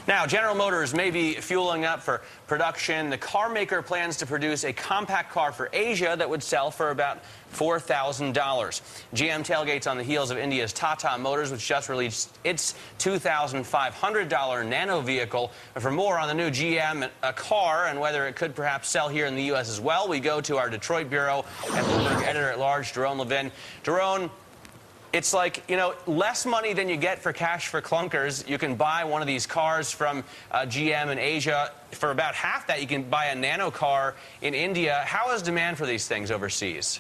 Now, General Motors may be fueling up for production. The car maker plans to produce a compact car for Asia that would sell for about $4,000. GM tailgates on the heels of India's Tata Motors, which just released its $2,500 Nano vehicle. And for more on the new GM car and whether it could perhaps sell here in the U.S. as well, we go to our Detroit bureau and Bloomberg editor-at-large, Jerome Levin. Jerome, it's like, less money than you get for cash for clunkers. You can buy one of these cars from GM in Asia. For about half that, you can buy a Nano car in India. How is demand for these things overseas?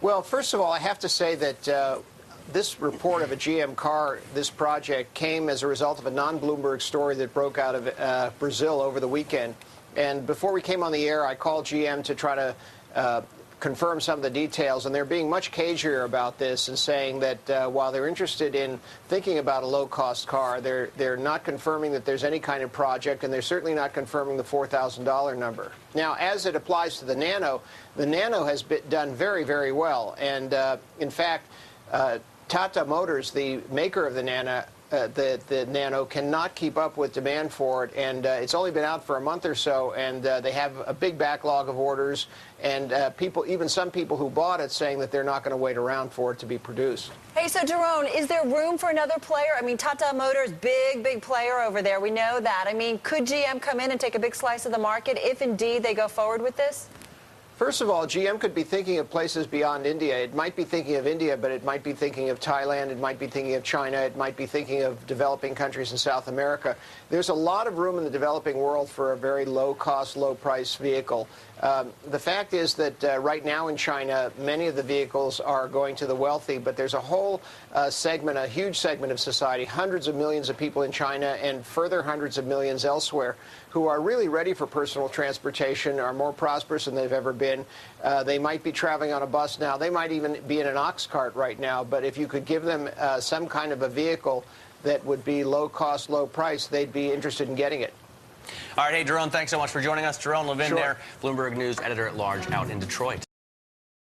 Well, first of all, I have to say that this report of a GM car, this project, came as a result of a non-Bloomberg story that broke out of Brazil over the weekend. And before we came on the air, I called GM to try to confirm some of the details, and they're being much cagier about this and saying that while they're interested in thinking about a low-cost car, they're not confirming that there's any kind of project, and they're certainly not confirming the $4,000 number. Now, as it applies to the Nano has done very, very well, and in fact, Tata Motors, the maker of the Nano, cannot keep up with demand for it, and it's only been out for a month or so, and they have a big backlog of orders, and even some people who bought it saying that they're not going to wait around for it to be produced. Hey, so Jerome, is there room for another player? I mean, Tata Motors, big player over there. We know that. I mean, could GM come in and take a big slice of the market if indeed they go forward with this? First of all, GM could be thinking of places beyond India. It might be thinking of India, but it might be thinking of Thailand. It might be thinking of China. It might be thinking of developing countries in South America. There's a lot of room in the developing world for a very low-cost, low-price vehicle. The fact is that right now in China, many of the vehicles are going to the wealthy, but there's a whole segment, a huge segment of society, hundreds of millions of people in China and further hundreds of millions elsewhere, who are really ready for personal transportation, are more prosperous than they've ever been. They might be traveling on a bus now. They might even be in an ox cart right now. But if you could give them some kind of a vehicle that would be low cost, low price, they'd be interested in getting it. All right. Hey, Jerome, thanks so much for joining us. Jerome Levin Sure. there, Bloomberg News editor-at-large out in Detroit.